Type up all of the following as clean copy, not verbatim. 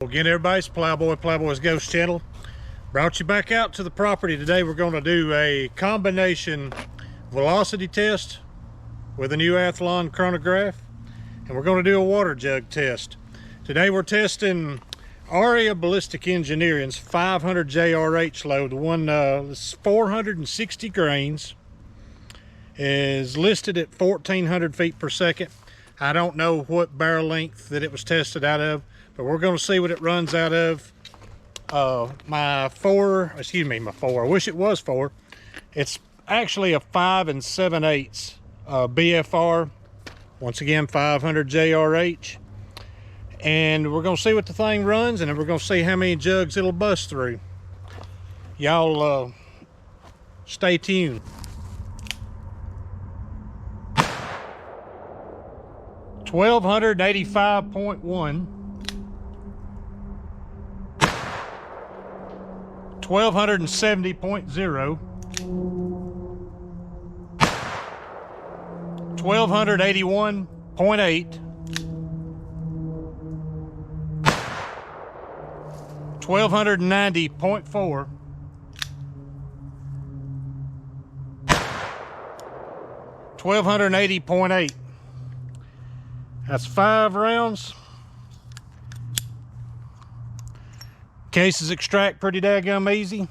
Again, everybody, it's Plowboy's Ghost Channel. Brought you back out to the property today. We're going to do a combination velocity test with a new Athlon chronograph, and we're going to do a water jug test. Today we're testing Aria Ballistic Engineering's 500 JRH load. The one that's 460 grains, is listed at 1400 feet per second. I don't know what barrel length that it was tested out of, but we're going to see what it runs out of. My four, I wish it was four. It's actually a 5 7/8 BFR. Once again, 500 JRH. And we're going to see what the thing runs, and then we're going to see how many jugs it'll bust through. Y'all stay tuned. $1,285.1, 1,270.0, 1,281.8, 1,290.4, 1,280.8. That's 5 rounds. Cases extract pretty daggum easy.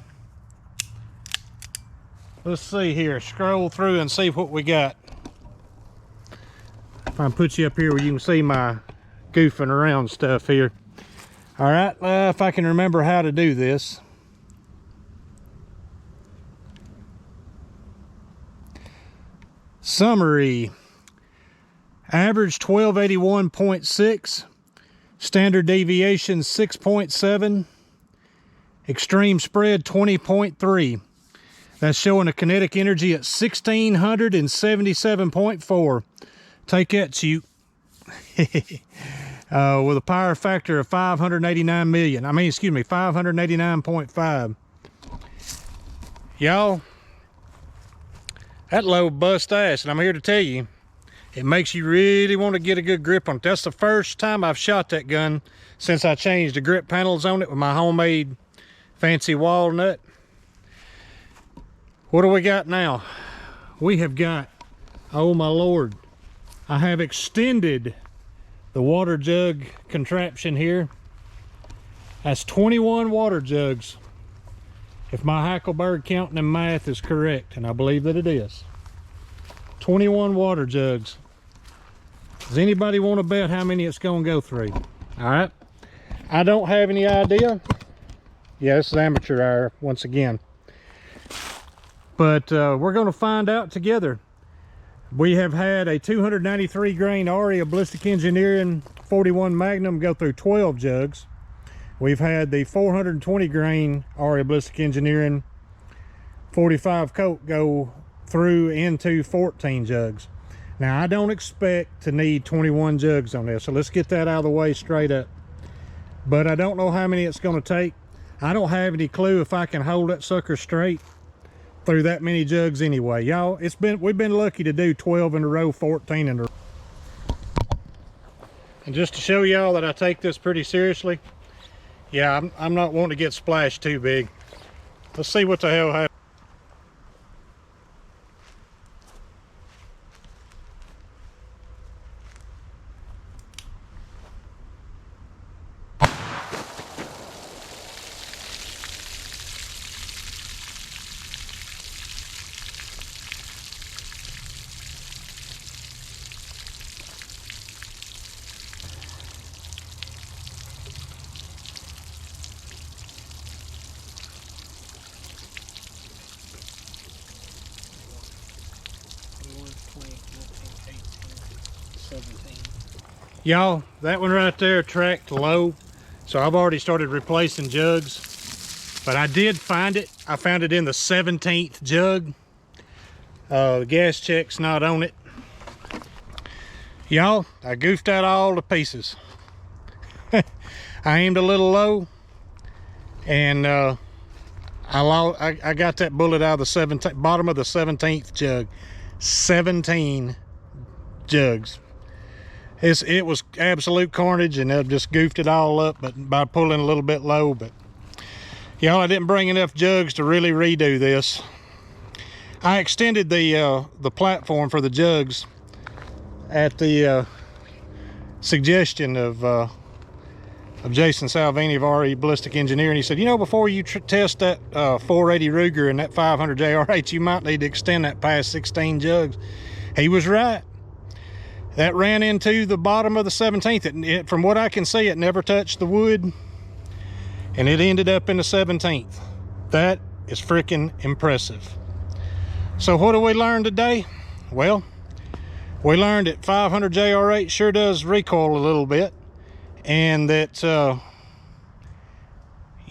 Let's see here. Scroll through and see what we got. If I can put you up here where you can see my goofing around stuff here. All right, if I can remember how to do this. Summary. Average 1281.6, standard deviation 6.7, extreme spread 20.3. That's showing a kinetic energy at 1677.4. Take that, shoot. With a power factor of 589.5. Y'all, that load bust ass, and I'm here to tell you, it makes you really want to get a good grip on it. That's the first time I've shot that gun since I changed the grip panels on it with my homemade fancy walnut. What do we got now? We have got, oh my Lord, I have extended the water jug contraption here. That's 21 water jugs, if my Hackleberg counting and math is correct, and I believe that it is. 21 water jugs. Does anybody want to bet how many it's going to go through? All right. I don't have any idea. Yeah, this is amateur hour once again. But we're going to find out together. We have had a 293 grain Aria Ballistic Engineering 41 Magnum go through 12 jugs. We've had the 420 grain Aria Ballistic Engineering 45 Colt go through into 14 jugs. Now, I don't expect to need 21 jugs on this, so let's get that out of the way straight up. But I don't know how many it's going to take. I don't have any clue if I can hold that sucker straight through that many jugs anyway. Y'all, we've been lucky to do 12 in a row, 14 in a row. And just to show y'all that I take this pretty seriously, yeah, I'm not wanting to get splashed too big. Let's see what the hell happens. Y'all, that one right there tracked low, so I've already started replacing jugs, but I did find it. I found it in the 17th jug. The gas check's not on it. Y'all, I goofed out all the pieces. I aimed a little low, and I got that bullet out of the bottom of the 17th jug. 17 jugs. It was absolute carnage, and I've just goofed it all up, but by pulling a little bit low. But y'all, I didn't bring enough jugs to really redo this. I extended the platform for the jugs at the suggestion of Jason Salvini of Aria Ballistic Engineering. He said, you know, before you test that 480 Ruger and that 500 JRH, you might need to extend that past 16 jugs. He was right. That ran into the bottom of the 17th. From what I can see, it never touched the wood, and it ended up in the 17th. That is freaking impressive. So what do we learn today? Well, we learned that 500 JRH sure does recoil a little bit, and that you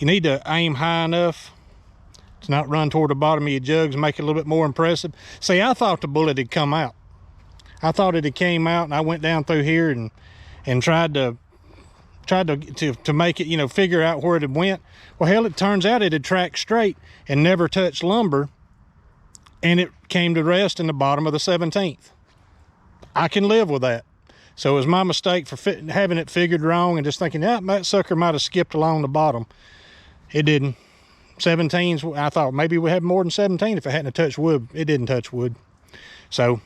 need to aim high enough to not run toward the bottom of your jugs and make it a little bit more impressive. See, I thought the bullet had come out. I thought it had came out, and I went down through here and tried to make it, you know, figure out where it had went. Well, hell, it turns out it had tracked straight and never touched lumber, and it came to rest in the bottom of the 17th. I can live with that. So it was my mistake for having it figured wrong and just thinking, yeah, that sucker might have skipped along the bottom. It didn't. 17s, I thought maybe we had more than 17 if it hadn't touched wood. It didn't touch wood. So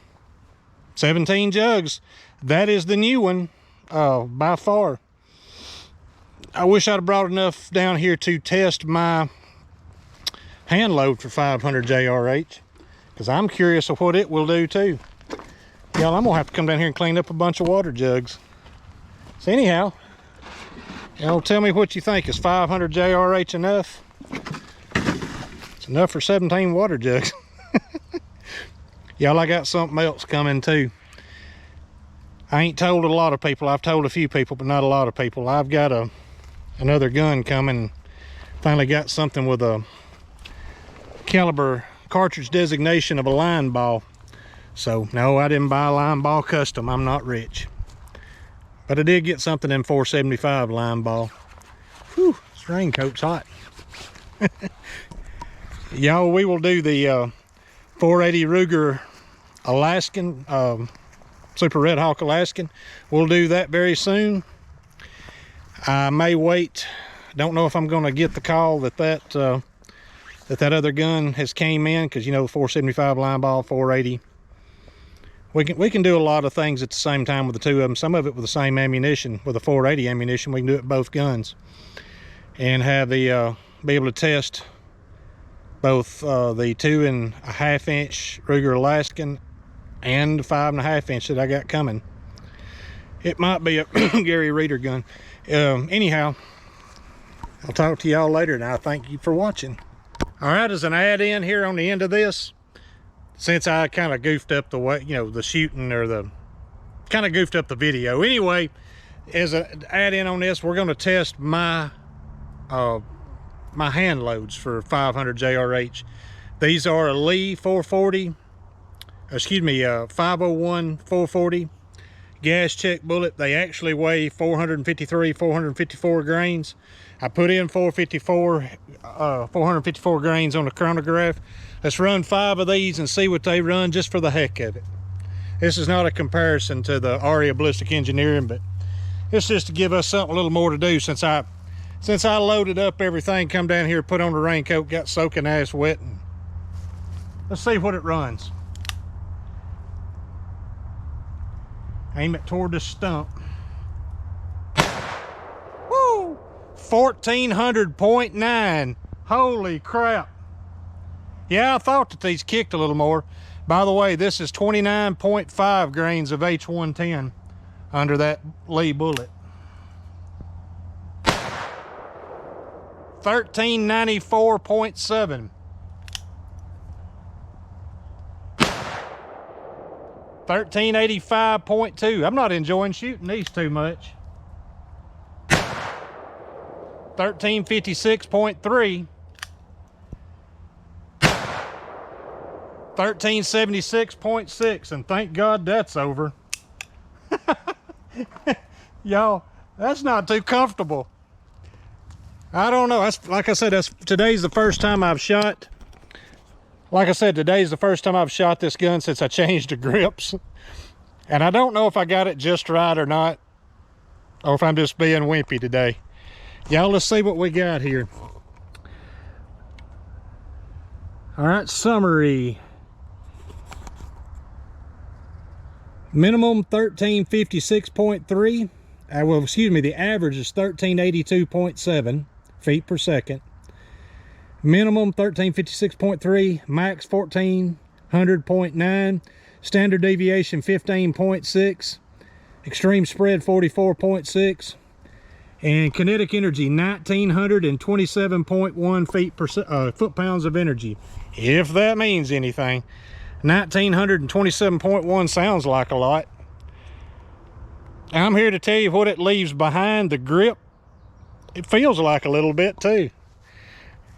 17 jugs, that is the new one by far. I wish I'd have brought enough down here to test my hand load for 500 JRH, because I'm curious of what it will do too. Y'all, I'm gonna have to come down here and clean up a bunch of water jugs. So anyhow, y'all tell me what you think. Is 500 JRH enough? It's enough for 17 water jugs. Y'all, I got something else coming too. I ain't told a lot of people. I've told a few people, but not a lot of people. I've got another gun coming. Finally got something with a caliber cartridge designation of a line ball. So no, I didn't buy a line ball custom. I'm not rich. But I did get something in 475 line ball. Whew, this raincoat's hot. Y'all, we will do the 480 Ruger Alaskan, Super Red Hawk Alaskan. We'll do that very soon. I may wait. Don't know if I'm going to get the call that other gun has came in, because you know, 475 line ball, 480. We can do a lot of things at the same time with the two of them. Some of it with the same ammunition, with the 480 ammunition. We can do it both guns, and have the be able to test both the 2.5 inch Ruger Alaskan and the 5.5 inch that I got coming. It might be a Gary Reeder gun. Anyhow, I'll talk to y'all later, and I thank you for watching. All right, as an add-in here on the end of this, since I kind of goofed up the way, you know, the shooting, or kind of goofed up the video. Anyway, as an add-in on this, we're going to test my my hand loads for 500 JRH. These are a Lee 501 440 gas check bullet. They actually weigh 454 grains. I put in 454 grains on the chronograph. Let's run 5 of these and see what they run, just for the heck of it. This is not a comparison to the Aria Ballistic Engineering, but it's just to give us something a little more to do, since I loaded up everything, come down here, put on the raincoat, got soaking ass wet. And let's see what it runs. Aim it toward the stump. Woo! 1400.9. Holy crap. Yeah, I thought that these kicked a little more. By the way, this is 29.5 grains of H110 under that Lee bullet. 1394.7. 1385.2. I'm not enjoying shooting these too much. 1356.3. 1376.6, and thank God that's over. Y'all, that's not too comfortable. I don't know. That's, like I said, today's the first time I've shot. Like I said, today's the first time I've shot this gun since I changed the grips. And I don't know if I got it just right or not, or if I'm just being wimpy today. Y'all, let's see what we got here. All right, summary. Minimum 1356.3. Well, excuse me, the average is 1382.7 feet per second. Minimum 1356.3, max 1400.9, standard deviation 15.6, extreme spread 44.6, and kinetic energy 1927.1 feet per foot-pounds of energy, if that means anything. 1927.1 sounds like a lot. I'm here to tell you what it leaves behind. The grip, it feels like a little bit too.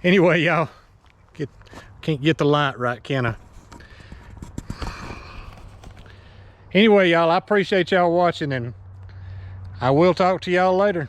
Anyway, y'all, can't get the light right, can I? Anyway, y'all, I appreciate y'all watching, and I will talk to y'all later.